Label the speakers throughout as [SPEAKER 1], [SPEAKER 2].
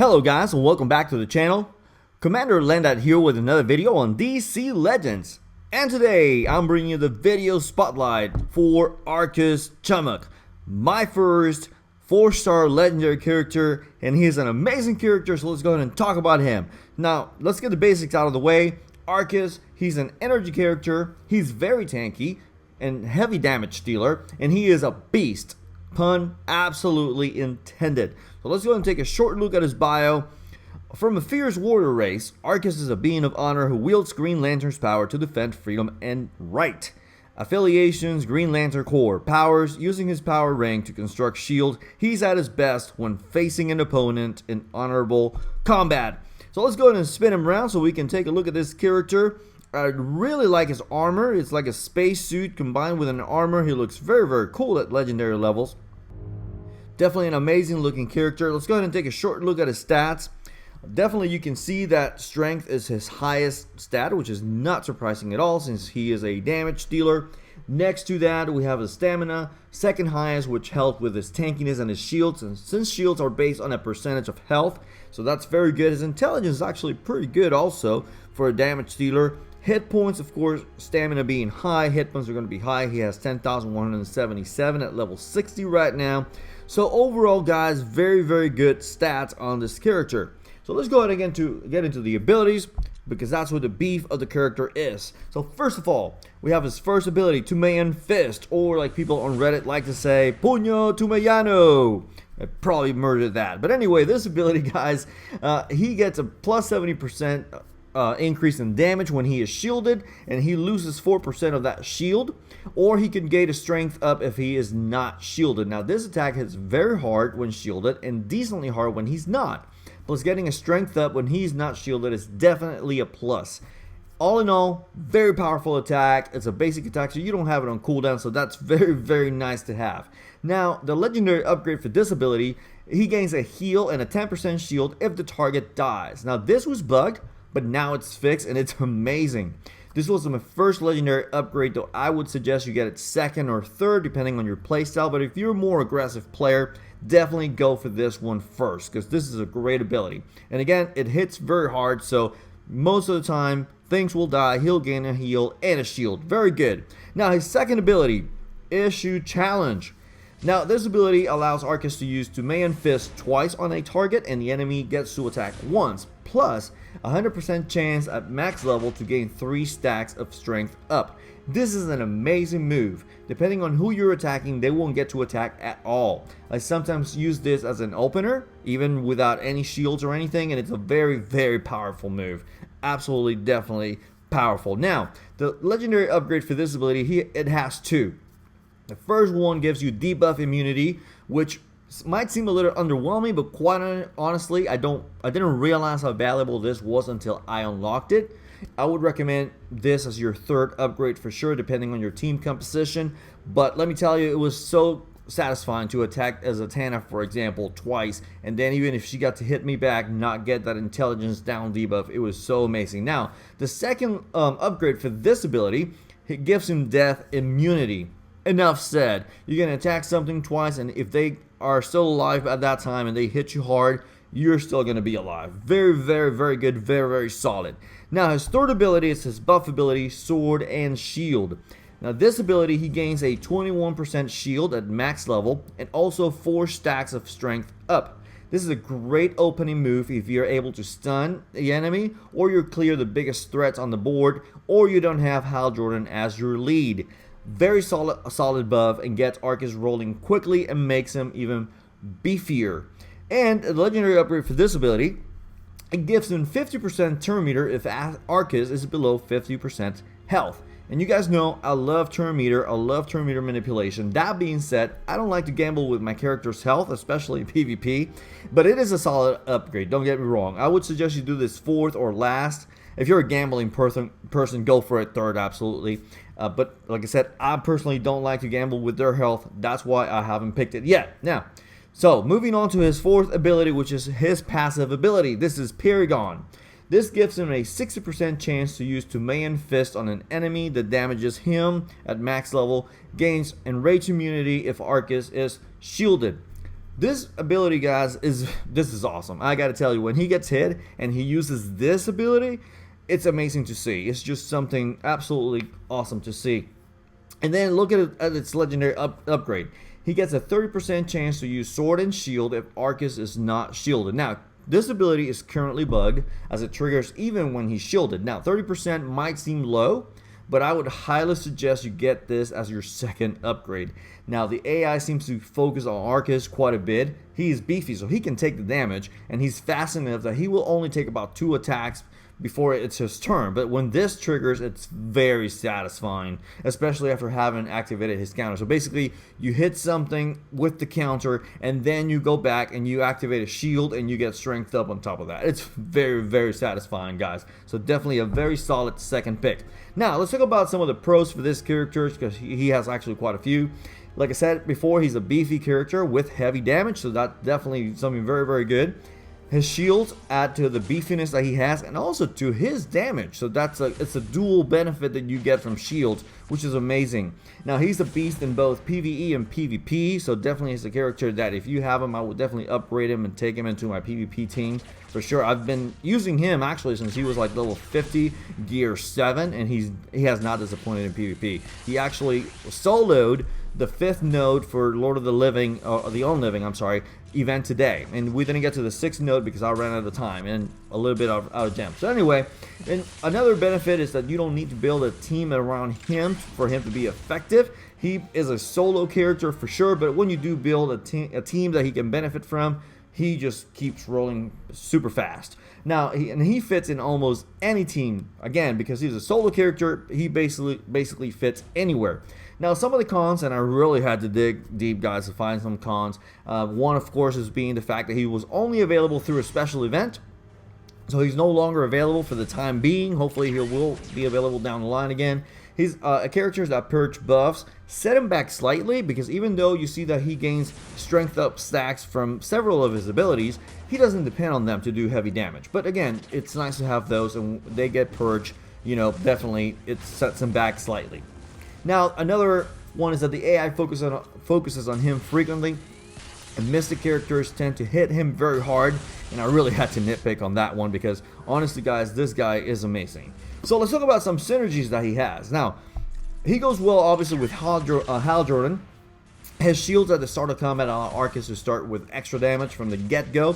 [SPEAKER 1] Hello guys and welcome back to the channel. Commander Landat here with another video on DC Legends. And today I'm bringing you the video spotlight for Arkkis Chummuck, my first 4-star legendary character, and he's an amazing character, so let's go ahead and talk about him. Now let's get the basics out of the way. Arkkis, he's an energy character, he's very tanky and heavy damage dealer, and he is a beast. Pun absolutely intended. So let's go and take a short look at his bio. From a fierce warrior race, Arkkis is a being of honor who wields Green Lantern's power to defend freedom and right. Affiliations: Green Lantern Corps. Powers: using his power ring to construct shield. He's at his best when facing an opponent in honorable combat. So let's go ahead and spin him around so we can take a look at this character. I really like his armor. It's like a spacesuit combined with an armor. He looks very cool at legendary levels. Definitely an amazing looking character. Let's go ahead and take a short look at his stats. Definitely you can see that strength is his highest stat, which is not surprising at all since he is a damage dealer. Next to that we have his stamina, second highest, which helped with his tankiness and his shields, and since shields are based on a percentage of health, so that's very good. His intelligence is actually pretty good also for a damage dealer. Hit points, of course, stamina being high, hit points are going to be high. He has 10,177 at level 60 right now. So overall, guys, very good stats on this character. So let's go ahead and get into the abilities, because that's what the beef of the character is. So first of all, we have his first ability, Tumeyan Fist, or like people on Reddit like to say, Puño Tumeyano. I probably murdered that. But anyway, this ability, guys, he gets a plus 70% increase in damage when he is shielded, and he loses 4% of that shield, or he can gain a strength up if he is not shielded. Now this attack hits very hard when shielded and decently hard when he's not. Plus getting a strength up when he's not shielded is definitely a plus. All in all, very powerful attack. It's a basic attack, so you don't have it on cooldown, so that's very nice to have. Now the legendary upgrade for this ability, he gains a heal and a 10% shield if the target dies. Now this was bugged, but now it's fixed and it's amazing. This was my first legendary upgrade, though I would suggest you get it second or third depending on your playstyle, but if you're a more aggressive player, definitely go for this one first, because this is a great ability. And again, it hits very hard, so most of the time things will die. He'll gain a heal and a shield. Very good. Now his second ability, Issue Challenge. Now this ability allows Arkkis to use Tumeyan Fist twice on a target, and the enemy gets to attack once, plus 100% chance at max level to gain 3 stacks of strength up. This is an amazing move. Depending on who you're attacking, they won't get to attack at all. I sometimes use this as an opener, even without any shields or anything, and it's a very powerful move. Absolutely, definitely powerful. Now, the legendary upgrade for this ability, it has 2. The first one gives you debuff immunity, which might seem a little underwhelming, but quite honestly, I didn't realize how valuable this was until I unlocked it. I would recommend this as your third upgrade for sure, depending on your team composition. But let me tell you, it was so satisfying to attack as a Tana, for example, twice, and then even if she got to hit me back, not get that intelligence down debuff. It was so amazing. Now, the second upgrade for this ability, it gives him death immunity. Enough said. You can attack something twice, and if they are still alive at that time and they hit you hard, you're still going to be alive. Very good, very solid. Now his third ability is his buff ability, Sword and Shield. Now this ability, he gains a 21% shield at max level and also 4 stacks of strength up. This is a great opening move if you're able to stun the enemy, or you clear the biggest threats on the board, or you don't have Hal Jordan as your lead. Very solid buff, and gets Arkkis rolling quickly and makes him even beefier. And the legendary upgrade for this ability, it gives him 50% turn meter if Arkkis is below 50% health. And you guys know I love turn meter, I love turn meter manipulation. That being said, I don't like to gamble with my character's health, especially in PvP, but it is a solid upgrade, don't get me wrong. I would suggest you do this fourth or last. If you're a gambling person, go for it third, absolutely. But like I said, I personally don't like to gamble with their health. That's why I haven't picked it yet. Now, so moving on to his fourth ability, which is his passive ability. This is Paragon. This gives him a 60% chance to use Tumeyan Fist on an enemy that damages him at max level, gains enrage immunity if Arkkis is shielded. This ability, guys, this is awesome. I gotta tell you, when he gets hit and he uses this ability, it's amazing to see. It's just something absolutely awesome to see. And then look at its legendary upgrade. He gets a 30% chance to use Sword and Shield if Arkkis is not shielded. Now, this ability is currently bugged as it triggers even when he's shielded. Now, 30% might seem low, but I would highly suggest you get this as your second upgrade. Now, the AI seems to focus on Arkkis quite a bit. He is beefy, so he can take the damage, and he's fast enough that he will only take about 2 attacks before it's his turn. But when this triggers, it's very satisfying, especially after having activated his counter. So basically, you hit something with the counter, and then you go back and you activate a shield, and you get strength up on top of that. It's very, very satisfying, guys. So definitely a very solid second pick. Now, let's talk about some of the pros for this character, because he has actually quite a few. Like I said before, he's a beefy character with heavy damage, so that's definitely something very, very good. His shields add to the beefiness that he has and also to his damage. So it's a dual benefit that you get from shields, which is amazing. Now, he's a beast in both PvE and PvP, so definitely is a character that if you have him, I would definitely upgrade him and take him into my PvP team for sure. I've been using him actually since he was like level 50, gear 7, and he has not disappointed in PvP. He actually soloed the 5th node for Lord of the Living, the Unliving, I'm sorry, event today, and we didn't get to the 6th node because I ran out of time and a little bit out of gems. So anyway, and another benefit is that you don't need to build a team around him for him to be effective. He is a solo character for sure, but when you do build a team that he can benefit from, he just keeps rolling super fast. Now, he fits in almost any team, again, because he's a solo character. He basically fits anywhere. Now, some of the cons, and I really had to dig deep, guys, to find some cons. One, of course, is being the fact that he was only available through a special event. So he's no longer available for the time being. Hopefully he will be available down the line again. He's a character that perch buffs set him back slightly, because even though you see that he gains strength up stacks from several of his abilities, he doesn't depend on them to do heavy damage. But again, it's nice to have those, and they get purged, you know, definitely it sets him back slightly. Now, another one is that the AI focuses on him frequently, and mystic characters tend to hit him very hard, and I really had to nitpick on that one because, honestly, guys, this guy is amazing. So let's talk about some synergies that he has. Now, he goes well, obviously, with Hal Jordan. His shields at the start of combat allow Arkkis to start with extra damage from the get-go,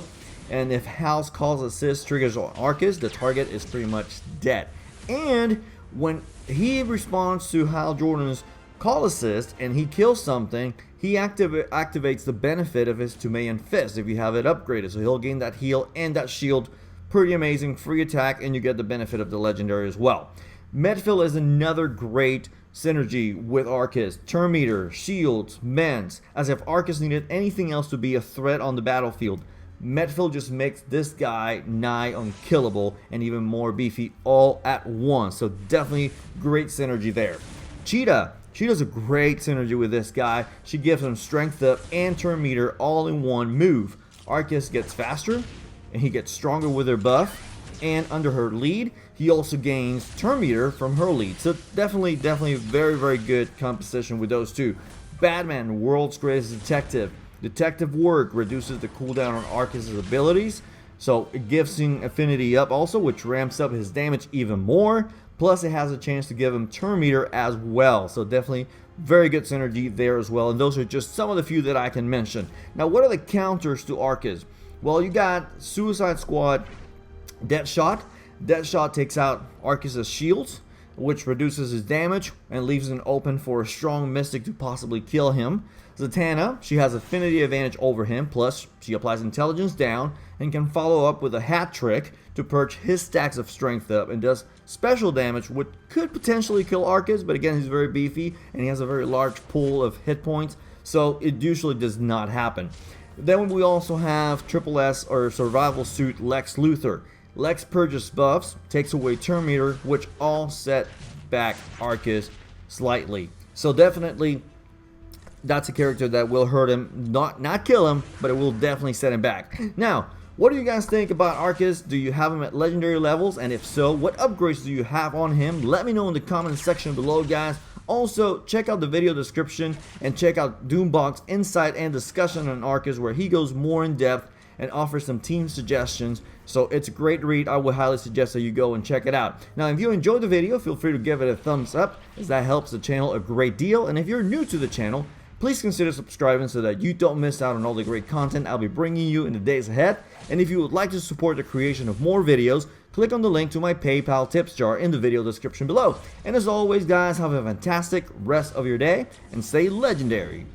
[SPEAKER 1] and if Hal's calls assist triggers on Arkkis, the target is pretty much dead. And when he responds to Hal Jordan's call assist and he kills something, he activates the benefit of his Tumean Fist if you have it upgraded. So he'll gain that heal and that shield. Pretty amazing, free attack, and you get the benefit of the legendary as well. Medfill is another great synergy with Arkkis. Turn meter, shields, mends, as if Arkkis needed anything else to be a threat on the battlefield. Medfill just makes this guy nigh unkillable and even more beefy all at once. So definitely great synergy there. Cheetah's a great synergy with this guy. She gives him strength up and turn meter all in one move. Arkkis gets faster and he gets stronger with her buff, and under her lead he also gains turn meter from her lead. So definitely very, very good composition with those two. Batman, world's greatest detective. Detective work reduces the cooldown on Arkkis' abilities, so it gives him affinity up also, which ramps up his damage even more. Plus, it has a chance to give him turn meter as well. So definitely very good synergy there as well. And those are just some of the few that I can mention. Now, what are the counters to Arkkis? Well, you got Suicide Squad, Deadshot. Deadshot takes out Arkkis' shields, which reduces his damage and leaves it open for a strong mystic to possibly kill him. Zatanna, she has affinity advantage over him, plus she applies intelligence down and can follow up with a hat trick to perch his stacks of strength up and does special damage, which could potentially kill Arkkis, but again, he's very beefy and he has a very large pool of hit points, so it usually does not happen. Then we also have Triple S or Survival Suit Lex Luthor. Lex purges buffs, takes away turn meter, which all set back Arkkis slightly. So definitely that's a character that will hurt him, not kill him, but it will definitely set him back. Now, what do you guys think about Arkkis? Do you have him at legendary levels? And if so, what upgrades do you have on him? Let me know in the comment section below, guys. Also, check out the video description and check out doombawkz insight and discussion on Arkkis, where he goes more in depth and offers some team suggestions. So it's a great read. I would highly suggest that you go and check it out. Now, if you enjoyed the video, feel free to give it a thumbs up, as that helps the channel a great deal. And if you're new to the channel, please consider subscribing so that you don't miss out on all the great content I'll be bringing you in the days ahead. And if you would like to support the creation of more videos, click on the link to my PayPal tips jar in the video description below. And as always, guys, have a fantastic rest of your day and stay legendary.